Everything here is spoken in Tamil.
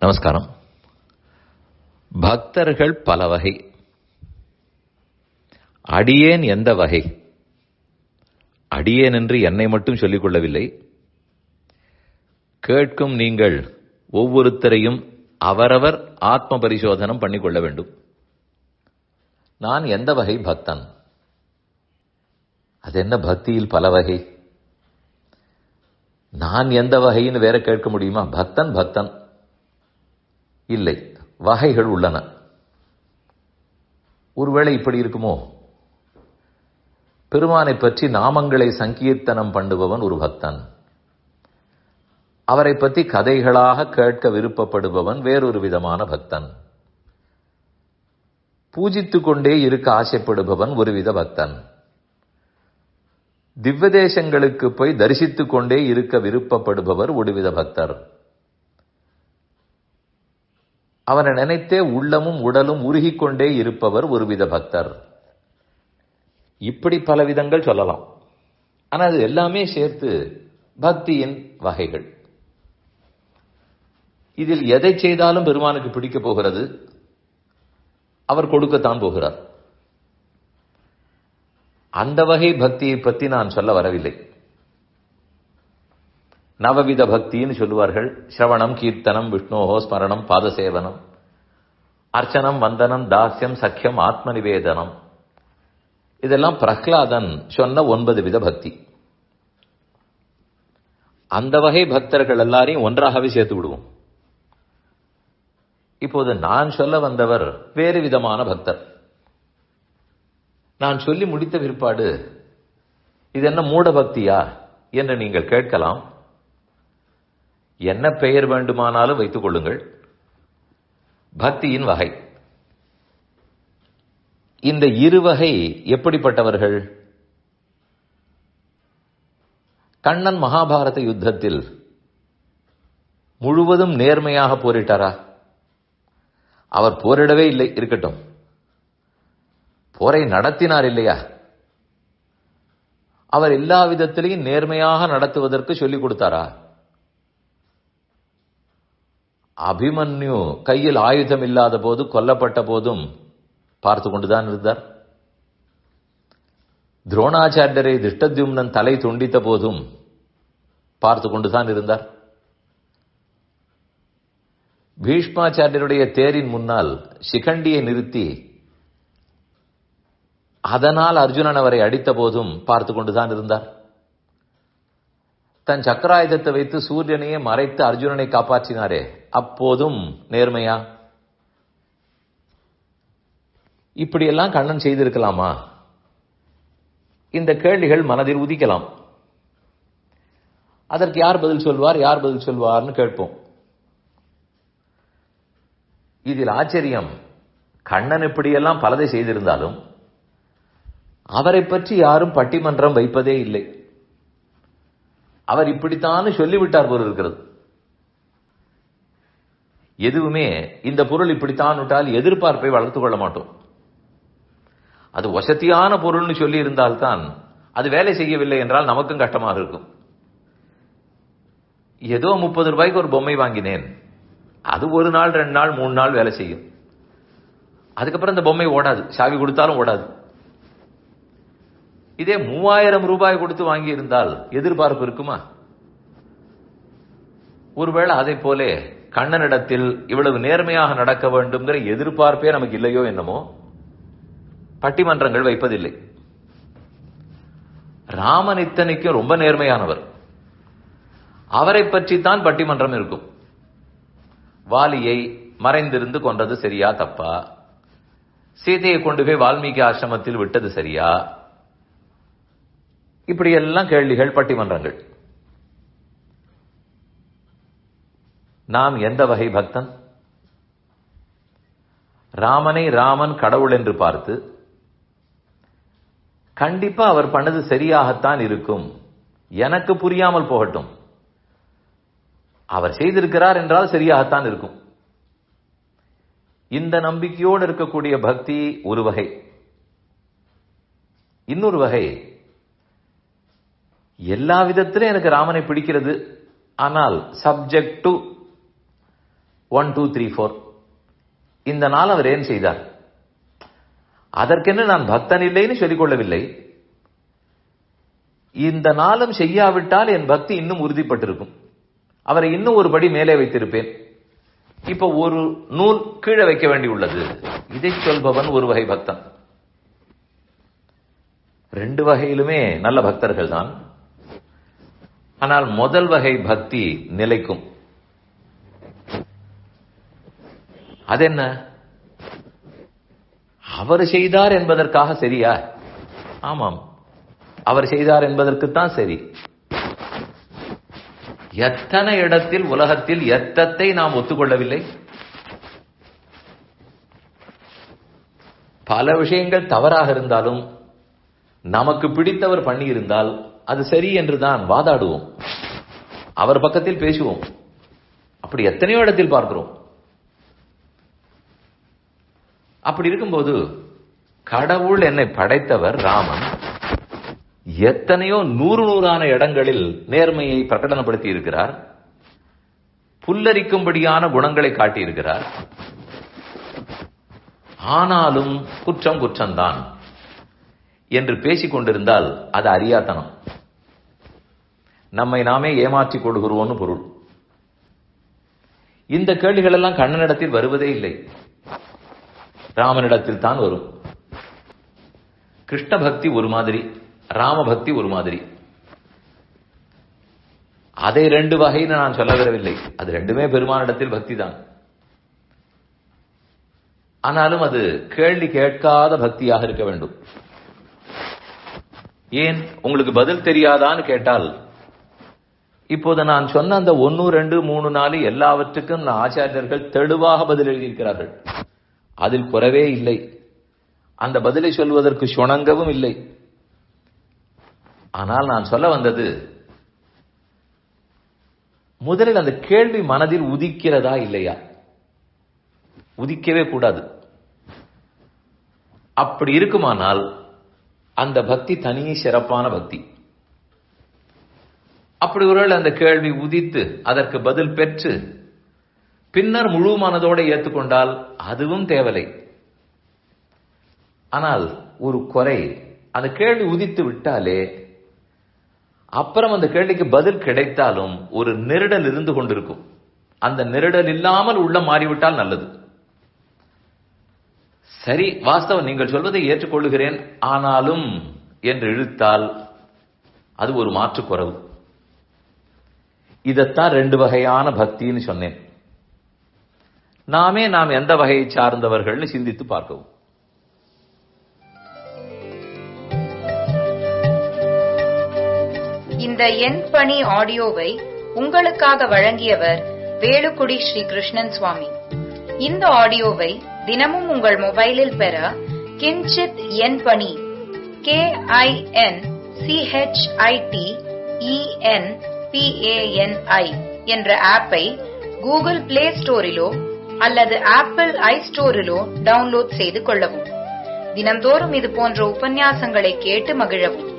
நமஸ்காரம். பக்தர்கள் பல வகை. அடியேன் எந்த வகை? அடியேன் என்று என்னை மட்டும் சொல்லிக் கொள்ளவில்லை. கேட்கும் நீங்கள் ஒவ்வொருத்தரையும் அவரவர் ஆத்ம பரிசோதனம் பண்ணிக்கொள்ள வேண்டும். நான் எந்த வகை பக்தன்? அது என்ன பக்தியில் பல வகை? நான் எந்த வகைன்னு வேற கேட்க முடியுமா? பக்தன் பக்தன் இல்லை, வகைகள் உள்ளன. ஒருவேளை இப்படி இருக்குமோ, பெருமானை பற்றி நாமங்களை சங்கீர்த்தனம் பண்ணுபவன் ஒரு பக்தன், அவரை பற்றி கதைகளாக கேட்க விருப்பப்படுபவன் வேறொரு விதமான பக்தன், பூஜித்துக் கொண்டே இருக்க ஆசைப்படுபவன் ஒருவித பக்தன், திவ்யதேசங்களுக்கு போய் தரிசித்துக் கொண்டே இருக்க விருப்பப்படுபவர் ஒருவித பக்தர், அவனை நினைத்தே உள்ளமும் உடலும் உருகிக்கொண்டே இருப்பவர் ஒருவித பக்தர். இப்படி பல விதங்கள் சொல்லலாம். ஆனால் அது எல்லாமே சேர்த்து பக்தியின் வகைகள். இதில் எதை செய்தாலும் பெருமானுக்கு பிடிக்க போகிறது, அவர் கொடுக்கத்தான் போகிறார். அந்த வகை பக்தியை பற்றி நான் சொல்ல வரவில்லை. நவவித பக்தின்னு சொல்லுவார்கள். சிரவணம், கீர்த்தனம், விஷ்ணோஹோ ஸ்மரணம், பாதசேவனம், அர்ச்சனம், வந்தனம், தாஸ்யம், சக்கியம், ஆத்ம நிவேதனம். இதெல்லாம் பிரஹ்லாதன் சொன்ன 9 வித பக்தி. அந்த வகை பக்தர்கள் எல்லாரையும் ஒன்றாகவே சேர்த்து விடுவோம். இப்போது நான் சொல்ல வந்தவர் வேறு விதமான பக்தர். நான் சொல்லி முடித்த பிற்பாடு இது என்ன மூட பக்தியா என்று நீங்கள் கேட்கலாம். என்ன பெயர் வேண்டுமானாலும் வைத்துக் கொள்ளுங்கள். பக்தியின் வகை. இந்த இருவகை எப்படிப்பட்டவர்கள்? கண்ணன் மகாபாரத யுத்தத்தில் முழுவதும் நேர்மையாக போரிட்டாரா? அவர் போரிடவே இல்லை, இருக்கட்டும். போரை நடத்தினார் இல்லையா? அவர் எல்லா விதத்திலையும் நேர்மையாக நடத்துவதற்கு சொல்லிக் கொடுத்தாரா? அபிமன்யு கையில் ஆயுதம் இல்லாத போது, கொல்லப்பட்ட போதும் பார்த்து கொண்டுதான் இருந்தார். துரோணாச்சாரியரை திருஷ்டத்யும்னன் தலை துண்டித்த போதும் பார்த்து கொண்டுதான் இருந்தார். பீஷ்மாச்சாரியருடைய தேரின் முன்னால் சிகண்டியை நிறுத்தி அதனால் அர்ஜுனன் அவரை அடித்த போதும் பார்த்து கொண்டுதான் இருந்தார். தன் சக்கராயுதத்தை வைத்து சூரியனையே மறைத்து அர்ஜுனனை காப்பாற்றினாரே, அப்போதும் நேர்மையா? இப்படியெல்லாம் கண்ணன் செய்திருக்கலாமா? இந்த கேள்விகள் மனதில் உதிக்கலாம். அதற்கு யார் பதில் சொல்வார், யார் பதில் சொல்வார்னு கேட்போம். இதில் ஆச்சரியம், கண்ணன் இப்படியெல்லாம் பலதை செய்திருந்தாலும் அவரை பற்றி யாரும் பட்டிமன்றம் வைப்பதே இல்லை. அவர் இப்படித்தான் சொல்லிவிட்டார் போல் இருக்கிறது. எதுவுமே இந்த பொருள் இப்படித்தான் விட்டால் எதிர்பார்ப்பை வளர்த்துக் கொள்ள மாட்டோம். அது வசதியான பொருள்னு சொல்லி இருந்தால்தான், அது வேலை செய்யவில்லை என்றால் நமக்கும் கஷ்டமாக இருக்கும். ஏதோ 30 ரூபாய்க்கு ஒரு பொம்மை வாங்கினேன், அது 1 நாள் 2 நாள் 3 நாள் வேலை செய்யும். அதுக்கப்புறம் இந்த பொம்மை ஓடாது, சாவி கொடுத்தாலும் ஓடாது. இதே 3000 ரூபாய் கொடுத்து வாங்கி இருந்தால் எதிர்பார்ப்பு இருக்குமா? ஒருவேளை அதை போல கண்ணனிடத்தில் இவ்வளவு நேர்மையாக நடக்க வேண்டும்ங்கிற எதிர்பார்ப்பே நமக்கு இல்லையோ என்னமோ, பட்டிமன்றங்கள் வைப்பதில்லை. ராமன் இத்தனைக்கும் ரொம்ப நேர்மையானவர், அவரை பற்றித்தான் பட்டிமன்றம் இருக்கும். வாலியை மறைந்திருந்து கொன்றது சரியா தப்பா? சீதையை கொண்டு போய் வால்மீகி ஆசிரமத்தில் விட்டது சரியா? இப்படியெல்லாம் கேள்விகள், பட்டிமன்றங்கள். நாம் எந்த வகை பக்தன்? ராமனை ராமன் கடவுள் என்று பார்த்து, கண்டிப்பா அவர் பண்ணது சரியாகத்தான் இருக்கும், எனக்கு புரியாமல் போகட்டும், அவர் செய்திருக்கிறார் என்றால் சரியாகத்தான் இருக்கும், இந்த நம்பிக்கையோடு இருக்கக்கூடிய பக்தி ஒரு வகை. இன்னொரு வகை, எல்லா விதத்திலும் எனக்கு ராமனை பிடிக்கிறது, ஆனால் சப்ஜெக்ட் டு 1 2 3 4. இந்த நாள் அவர் ஏன் செய்தார்? அதற்கென்று நான் பக்தன் இல்லைன்னு சொல்லிக் கொள்ளவில்லை. இந்த நாளும் செய்யாவிட்டால் என் பக்தி இன்னும் உறுதிப்பட்டிருக்கும். அவரை இன்னும் ஒரு படி மேலே வைத்திருப்பேன். இப்ப ஒரு நூல் கீழே வைக்க வேண்டியுள்ளது. இதை சொல்பவன் ஒரு வகை பக்தன். 2 வகையிலுமே நல்ல பக்தர்கள் தான். ஆனால் முதல் வகை பக்தி நிலைக்கும். அதென்ன? அவர் செய்தார் என்பதற்காக சரியா? ஆமாம், அவர் செய்தார் என்பதற்குத்தான் சரி. எத்தனை இடத்தில் உலகத்தில் எத்தத்தை நாம் ஒத்துக்கொள்ளவில்லை? பல விஷயங்கள் தவறாக இருந்தாலும் நமக்கு பிடித்தவர் பண்ணி இருந்தால் அது சரி என்றுதான் வாதாடுவோம், அவர் பக்கத்தில் பேசுவோம். அப்படி எத்தனையோ இடத்தில் பார்க்கிறோம். அப்படி இருக்கும்போது கடவுள் என்னை படைத்தவர் ராமன் எத்தனையோ 100 இடங்களில் நேர்மையை பிரகடனப்படுத்தி இருக்கிறார், புல்லரிக்கும்படியான குணங்களை காட்டியிருக்கிறார். ஆனாலும் குற்றம் குற்றம்தான் என்று பேசிக் கொண்டிருந்தால் அது அறியாத்தனம், நம்மை நாமே ஏமாற்றிக் கொள்கிறோம்னு பொருள். இந்த கேள்விகள் எல்லாம் கண்ணனிடத்தில் வருவதே இல்லை, ராமனிடத்தில் தான் வரும். கிருஷ்ண பக்தி ஒரு மாதிரி, ராம பக்தி ஒரு மாதிரி. அதை 2 வகைன்னு நான் சொல்ல வரவில்லை, அது 2மே பெருமானிடத்தில் பக்தி தான். ஆனாலும் அது கேள்வி கேட்காத பக்தியாக இருக்க வேண்டும். ஏன் உங்களுக்கு பதில் தெரியாதான்னு கேட்டால், இப்போது நான் சொன்ன அந்த 1 2 3 4 எல்லாவற்றுக்கும் ஆச்சாரியர்கள் தெளிவாக பதில் எழுதியிருக்கிறார்கள். அதில் குறைவே இல்லை. அந்த பதிலை சொல்வதற்கு சுணங்கவும் இல்லை. ஆனால் நான் சொல்ல வந்தது, முதலில் அந்த கேள்வி மனதில் உதிக்கிறதா இல்லையா? உதிக்கவே கூடாது. அப்படி இருக்குமானால் அந்த பக்தி தனி சிறப்பான பக்தி. அப்படி ஒருவேளை அந்த கேள்வி உதித்து அதற்கு பதில் பெற்று பின்னர் முழு மனதோடு ஏற்றுக்கொண்டால் அதுவும் தேவலை. ஆனால் ஒரு குறை, அந்த கேள்வி உதித்து விட்டாலே அப்புறம் அந்த கேள்விக்கு பதில் கிடைத்தாலும் ஒரு நெருடல் இருந்து கொண்டிருக்கும். அந்த நெருடல் இல்லாமல் உள்ள மாறிவிட்டால் நல்லது. சரி, வாஸ்தவம், நீங்கள் சொல்வதை ஏற்றுக்கொள்கிறேன், ஆனாலும் என்று இழுத்தால் அது ஒரு மாற்று குறைவு. இதத்தான் 2 வகையான பக்தின்னு சொன்னேன். நாம் எந்த வகையை சார்ந்தவர்கள்னு சிந்தித்து பார்க்கவும். இந்த என் பணி ஆடியோவை உங்களுக்காக வழங்கியவர் வேலுக்குடி ஸ்ரீ கிருஷ்ணன் சுவாமி. இந்த ஆடியோவை தினமும் உங்கள் மொபைலில் பெற கிஞ்சித் என் பணி KINCHITENPANI என்ற ஆப்பை கூகுள் பிளே ஸ்டோரிலோ அல்லது ஆப்பிள் ஐஸ்டோரிலோ டவுன்லோட் செய்து கொள்ளவும். தினம்தோறும் இது போன்ற உபன்யாசங்களை கேட்டு மகிழவும்.